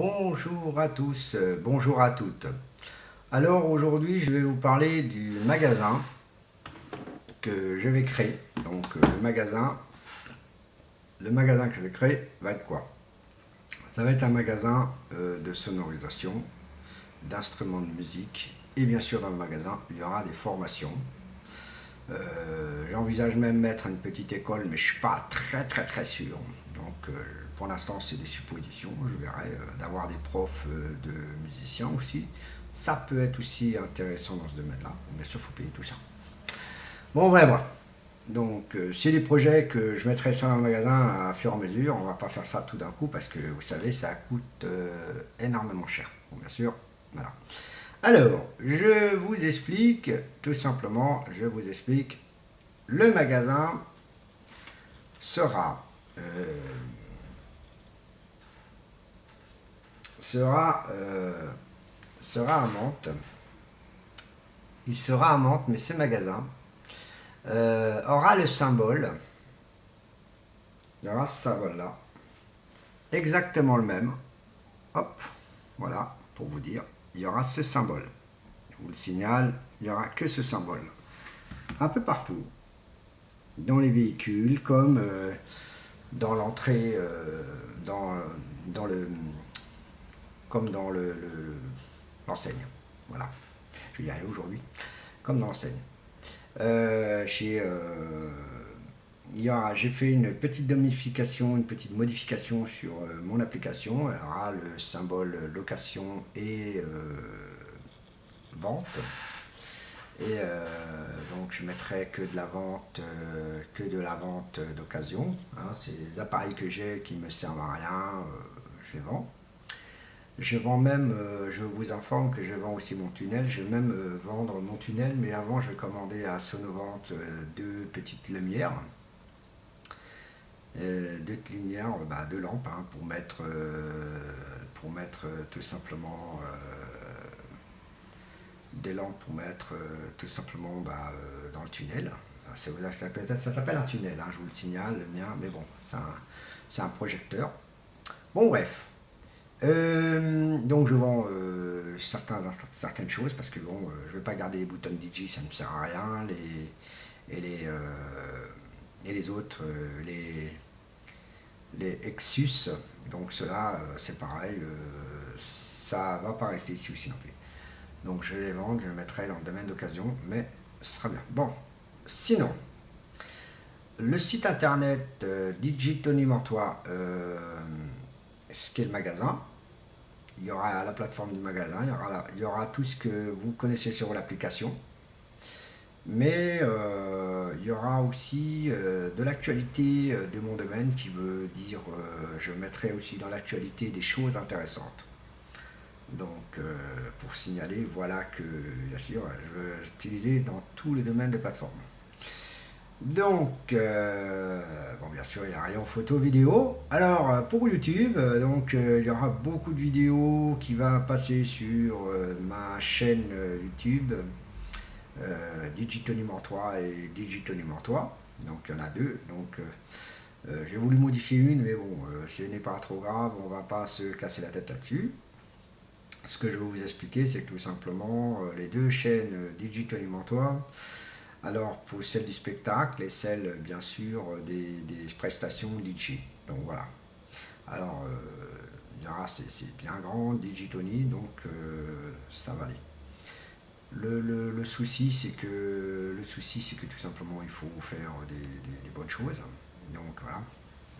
Bonjour à tous, bonjour à toutes. Alors aujourd'hui je vais vous parler du magasin que je vais créer. Donc le magasin que je vais créer va être quoi? Ça va être un magasin de sonorisation, d'instruments de musique et bien sûr dans le magasin il y aura des formations. J'envisage même mettre une petite école mais je suis pas très sûr. Donc pour l'instant c'est des suppositions, je verrai d'avoir des profs de musiciens aussi. Ça peut être aussi intéressant dans ce domaine-là. Bien sûr, il faut payer tout ça. Bon, on va voir. Donc, c'est des projets que je mettrai ça dans le magasin à fur et à mesure. On va pas faire ça tout d'un coup parce que vous savez, ça coûte énormément cher. Bon, bien sûr, voilà. Alors, je vous explique, tout simplement, je vous explique. Le magasin sera sera à Mantes. Il sera à Mantes, mais ce magasin aura le symbole. Il y aura ce symbole-là. Exactement le même. Hop, voilà, pour vous dire. Il y aura ce symbole. Je vous le signale, il n'y aura que ce symbole. Un peu partout. Dans les véhicules, comme dans l'entrée, dans le... comme dans l'enseigne. Voilà. Je vais y aller aujourd'hui. Comme dans l'enseigne. J'ai fait une petite modification, sur mon application. Elle aura le symbole location et vente. Et donc je mettrai que de la vente d'occasion. Hein, c'est les appareils que j'ai qui ne me servent à rien, je les vends. Je vends même, je vous informe que je vends aussi mon tunnel. Je vais même vendre mon tunnel, mais avant je vais commander à Sonovente deux petites lumières. Deux lampes hein, pour mettre tout simplement des lampes pour mettre tout simplement dans le tunnel. Ça s'appelle un tunnel, hein, je vous le signale, le mien, mais bon, c'est un projecteur. Bon, bref. Donc je vends certaines choses parce que bon, je ne vais pas garder les boutons DJ, ça ne me sert à rien. Et les autres, les Exus, donc cela c'est pareil, ça va pas rester ici aussi non plus. Donc je vais les vendre, je les mettrai dans le domaine d'occasion, mais ce sera bien. Bon, sinon, le site internet DJ Tony Mortois, ce qui est le magasin, il y aura la plateforme du magasin, il y aura tout ce que vous connaissez sur l'application, mais il y aura aussi de l'actualité de mon domaine qui veut dire, je mettrai aussi dans l'actualité des choses intéressantes. Donc pour signaler, voilà que bien sûr je vais utiliser dans tous les domaines de plateforme. Donc, bon, bien sûr, il n'y a rien en photo, vidéo. Alors, pour YouTube, il y aura beaucoup de vidéos qui vont passer sur ma chaîne YouTube, Digitony Mortois et Digitony Mortois. Donc, il y en a deux. Donc, j'ai voulu modifier une, mais bon, ce n'est pas trop grave, on ne va pas se casser la tête là-dessus. Ce que je vais vous expliquer, c'est que tout simplement, les deux chaînes Digitony Mortois. Alors pour celle du spectacle et celle bien sûr des prestations DJ. Donc voilà. Alors c'est bien grand, Digitony, donc ça va aller. Le souci c'est que tout simplement il faut faire des bonnes choses. Donc voilà,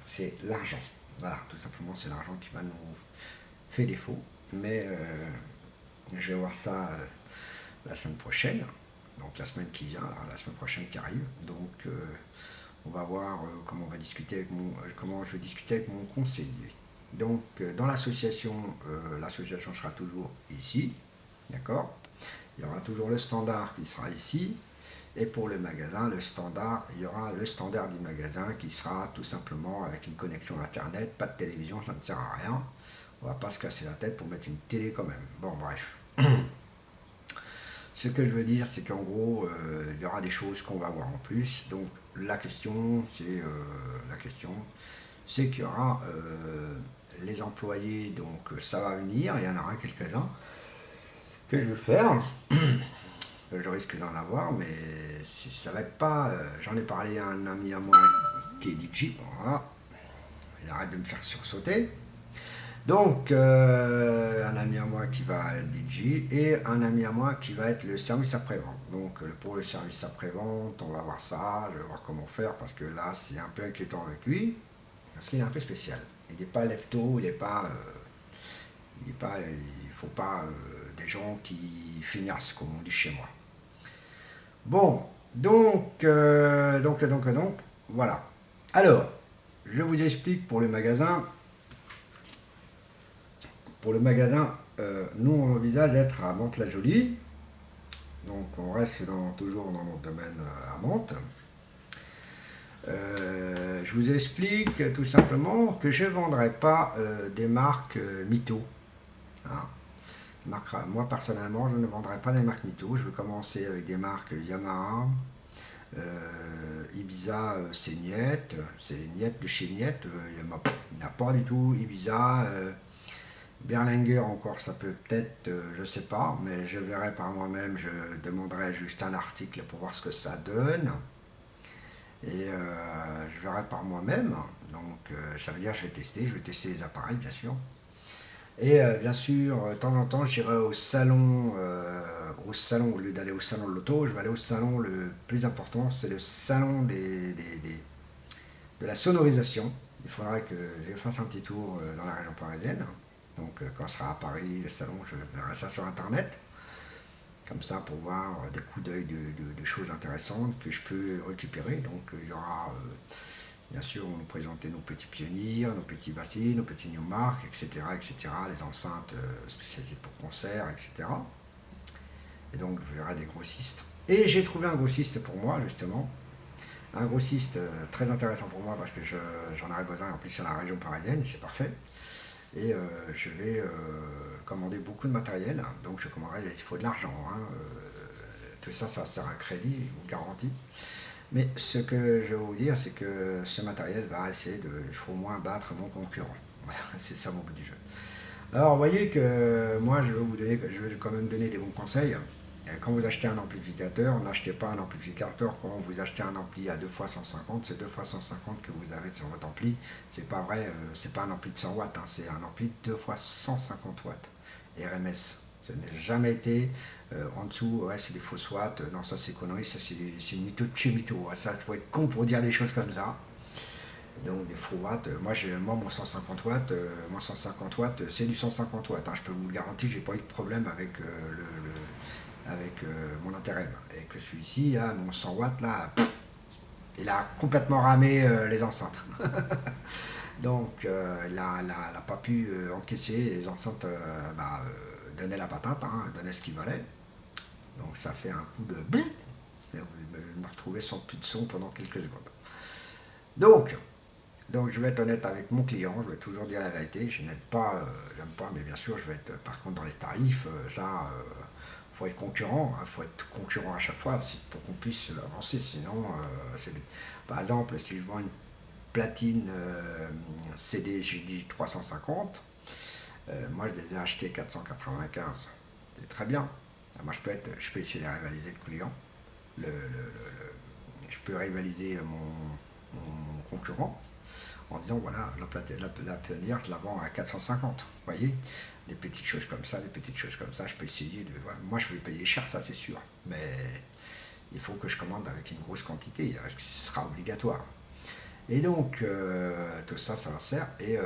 c'est l'argent. Voilà, tout simplement c'est l'argent qui va nous faire défaut. Mais je vais voir ça la semaine prochaine. Donc la semaine qui vient, la semaine prochaine qui arrive. Donc on va voir comment je vais discuter avec mon conseiller. Donc dans l'association, l'association sera toujours ici, d'accord. Il y aura toujours le standard qui sera ici. Et pour le magasin, il y aura le standard du magasin qui sera tout simplement avec une connexion internet, pas de télévision, ça ne sert à rien. On va pas se casser la tête pour mettre une télé quand même. Bon bref. Ce que je veux dire, c'est qu'en gros, il y aura des choses qu'on va voir en plus. Donc la question, c'est qu'il y aura les employés, donc ça va venir, il y en aura quelques-uns que je vais faire. Je risque d'en avoir, mais ça va être pas... J'en ai parlé à un ami à moi qui est DJ, voilà. Il arrête de me faire sursauter. Donc, un ami à moi qui va être DJ et un ami à moi qui va être le service après-vente. Donc, pour le service après-vente, on va voir ça, je vais voir comment faire parce que là, c'est un peu inquiétant avec lui parce qu'il est un peu spécial. Il n'est pas lève-tôt, il faut pas des gens qui finissent, comme on dit chez moi. Bon, donc, voilà. Alors, je vous explique pour le magasin. Pour le magasin, nous on envisage d'être à Mantes-la-Jolie. Donc on reste toujours dans notre domaine à Mantes. Je vous explique tout simplement que je ne vendrai pas des marques mytho. Hein. Moi personnellement, je ne vendrai pas des marques mytho. Je vais commencer avec des marques Yamaha, Ibiza, c'est Niet de chez Niet. Il n'y a pas du tout Ibiza. Berlinguer encore, ça peut-être, je sais pas, mais je verrai par moi-même, je demanderai juste un article pour voir ce que ça donne. Et je verrai par moi-même. Donc ça veut dire que je vais tester les appareils bien sûr. Et bien sûr, de temps en temps, j'irai au salon, au lieu d'aller au salon de l'auto, je vais aller au salon le plus important, c'est le salon de la sonorisation. Il faudra que je fasse un petit tour dans la région parisienne. Donc quand ce sera à Paris, le salon, je verrai ça sur internet. Comme ça pour voir des coups d'œil de choses intéressantes que je peux récupérer. Donc il y aura, bien sûr, on nous présenter nos petits pionniers, nos petits bâtis, nos petits Newmark, etc., etc., les enceintes spécialisées pour concert, etc. Et donc je verrai des grossistes. Et j'ai trouvé un grossiste pour moi, justement. Un grossiste très intéressant pour moi parce que j'en aurai besoin en plus sur la région parisienne, c'est parfait. Et je vais commander beaucoup de matériel, donc je commanderai, il faut de l'argent, hein. Tout ça, ça sert à crédit, je vous garantis. Mais ce que je vais vous dire, c'est que ce matériel va essayer il faut au moins battre mon concurrent. Voilà, c'est ça mon but du jeu. Alors, vous voyez que moi, je vais quand même donner des bons conseils. Quand vous achetez un amplificateur, n'achetez pas un amplificateur quand vous achetez un ampli à 2x150, c'est 2x150 que vous avez sur votre ampli. C'est pas vrai, c'est pas un ampli de 100 watts, hein, c'est un ampli de 2x150 watts. RMS. Ça n'a jamais été en dessous, ouais, c'est des fausses watts, non, ça c'est connerie, ça c'est une mytho de chez mytho. Ouais, ça, faut être con pour dire des choses comme ça. Donc des faux watts, moi mon 150 watts, c'est du 150 watts. Hein, je peux vous le garantir, j'ai pas eu de problème avec mon intérim. Et que celui-ci, mon 100 watts, là, il a complètement ramé les enceintes. Donc, il n'a pas pu encaisser les enceintes, donnaient la patate, hein, donnaient ce qu'il valait. Donc, ça fait un coup de blip. Et je me retrouvais sans plus de son pendant quelques secondes. Donc, je vais être honnête avec mon client, je vais toujours dire la vérité. Je n'aime pas, mais bien sûr, je vais être, par contre, dans les tarifs, faut être concurrent, il faut être concurrent à chaque fois pour qu'on puisse avancer, sinon par exemple si je vends une platine CD GD 350, moi je les ai achetés 495, c'est très bien. Moi je peux essayer de rivaliser le client, je peux rivaliser mon concurrent en disant voilà, la pionnière, je la vends à 450, vous voyez, des petites choses comme ça, je peux essayer de... Voilà. Moi je vais payer cher, ça c'est sûr, mais il faut que je commande avec une grosse quantité, ce sera obligatoire. Et donc, tout ça, ça sert, et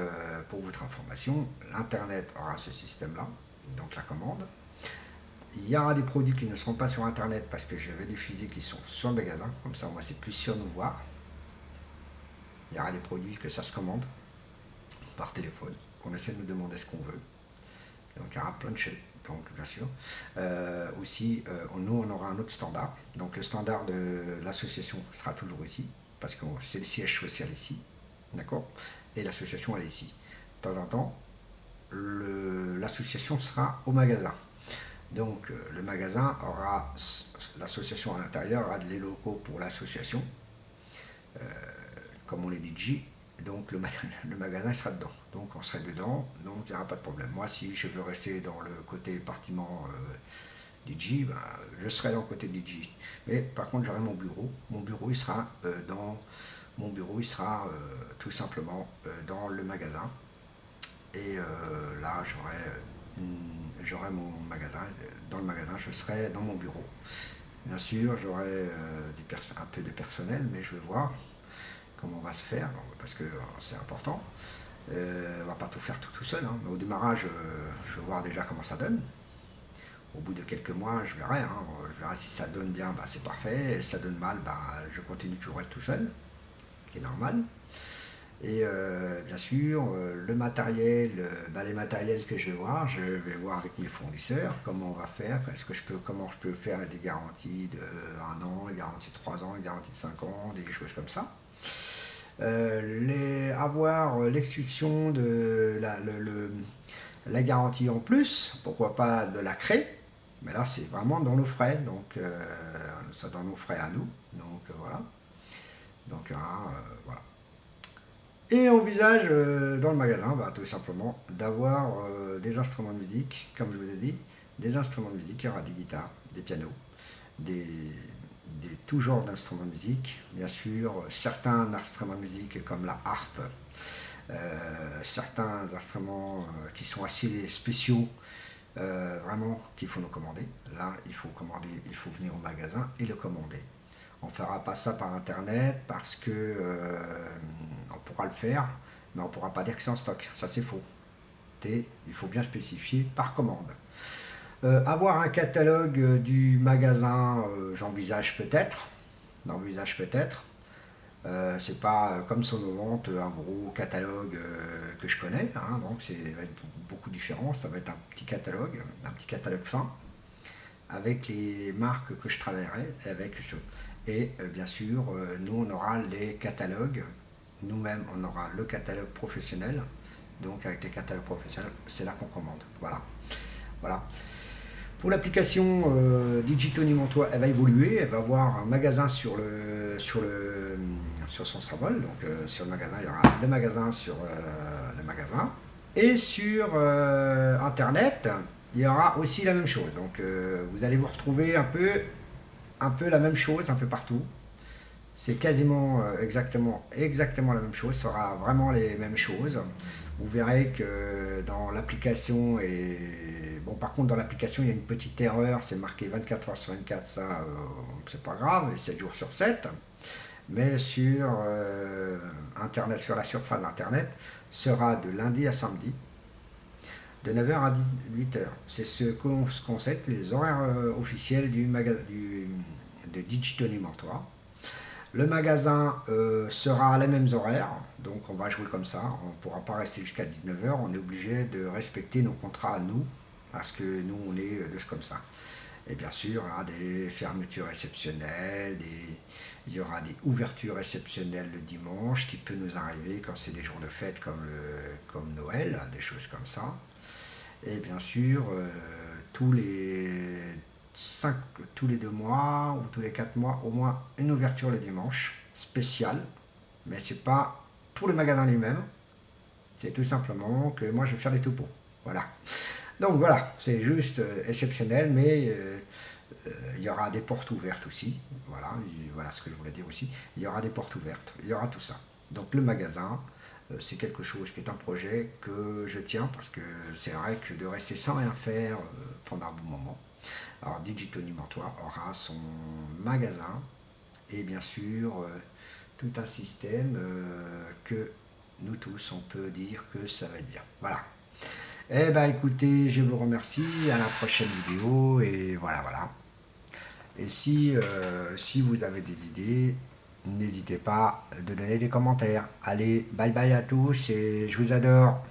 pour votre information, l'Internet aura ce système-là, donc la commande. Il y aura des produits qui ne seront pas sur Internet parce que je vais diffuser qui sont sur le magasin, comme ça moi c'est plus sûr de nous voir. Il y aura des produits que ça se commande par téléphone, qu'on essaie de nous demander ce qu'on veut. Donc il y aura plein de choses. Donc bien sûr. Aussi, nous on aura un autre standard. Donc le standard de l'association sera toujours ici, parce que c'est le siège social ici. D'accord. Et l'association elle est ici. De temps en temps, l'association sera au magasin. Donc le magasin aura, l'association à l'intérieur aura des locaux pour l'association. Comme on les dit DJ, donc le magasin sera dedans. Donc on serait dedans, donc il n'y aura pas de problème. Moi, si je veux rester dans le côté partiment DJ, ben, je serai dans le côté DJ. Mais par contre, j'aurai mon bureau. Mon bureau, il sera tout simplement dans le magasin. Et là, j'aurai mon magasin. Dans le magasin, je serai dans mon bureau. Bien sûr, j'aurai un peu de personnel, mais je vais voir comment on va se faire, parce que c'est important. On ne va pas tout faire tout seul, hein. Mais au démarrage, je vais voir déjà comment ça donne. Au bout de quelques mois, je verrai. Hein. Je verrai si ça donne bien, bah, c'est parfait. Si ça donne mal, bah, je continue toujours à être tout seul, ce qui est normal. Et bien sûr, le matériel, les matériels que je vais voir avec mes fournisseurs comment on va faire, comment je peux faire des garanties de 1 an, des garanties de 3 ans, des garanties de 5 ans, des choses comme ça. Avoir l'exception de la garantie en plus, pourquoi pas de la craie, mais là c'est vraiment dans nos frais, donc c'est dans nos frais à nous, donc voilà. Donc voilà. Et on envisage dans le magasin, bah, tout simplement, d'avoir des instruments de musique, comme je vous ai dit, des instruments de musique, il y aura des guitares, des pianos, des tout genres d'instruments de musique, bien sûr, certains instruments de musique comme la harpe, certains instruments qui sont assez spéciaux, vraiment qu'il faut nous commander. Là, il faut venir au magasin et le commander. On ne fera pas ça par internet parce que on pourra le faire, mais on ne pourra pas dire que c'est en stock. Ça c'est faux. Il faut bien spécifier par commande. Avoir un catalogue du magasin, j'envisage peut-être. C'est pas comme Sonovente, un gros catalogue que je connais, hein, donc ça va être beaucoup différent. Ça va être un petit catalogue fin, avec les marques que je travaillerai avec. Et bien sûr, nous on aura les catalogues, nous-mêmes on aura le catalogue professionnel. Donc avec les catalogues professionnels, c'est là qu'on commande. Voilà. Pour l'application Digitoni Montois, elle va évoluer, elle va avoir un magasin sur son symbole, donc sur le magasin, il y aura le magasin sur le magasin. Et sur internet, il y aura aussi la même chose. Donc vous allez vous retrouver un peu la même chose un peu partout. C'est quasiment exactement la même chose, ce sera vraiment les mêmes choses. Vous verrez que dans l'application, par contre dans l'application il y a une petite erreur, c'est marqué 24 heures sur 24, ça c'est pas grave, et 7 jours sur 7. Mais sur internet, sur la surface d'internet, sera de lundi à samedi, de 9h à 18h. C'est ce qu'on sait, les horaires officiels de Digitoni Montois. Le magasin sera à les mêmes horaires, donc on va jouer comme ça, on ne pourra pas rester jusqu'à 19h, on est obligé de respecter nos contrats à nous, parce que nous on est comme ça. Et bien sûr, il y aura des fermetures exceptionnelles, il y aura des ouvertures exceptionnelles le dimanche, qui peut nous arriver quand c'est des jours de fête comme Noël, des choses comme ça. Et bien sûr, tous les 2 mois ou tous les 4 mois, au moins une ouverture le dimanche, spéciale. Mais c'est pas pour le magasin lui-même, c'est tout simplement que moi je vais faire des topos. Voilà. Donc voilà, c'est juste exceptionnel, mais il y aura des portes ouvertes aussi. Voilà ce que je voulais dire aussi. Il y aura des portes ouvertes, il y aura tout ça. Donc le magasin, c'est quelque chose qui est un projet que je tiens, parce que c'est vrai que de rester sans rien faire pendant un bon moment. Alors Digitoni Montois aura son magasin et bien sûr tout un système que nous tous on peut dire que ça va être bien. Voilà. Eh bien écoutez, je vous remercie, à la prochaine vidéo, et voilà. Et si vous avez des idées, n'hésitez pas de donner des commentaires. Allez, bye bye à tous et je vous adore.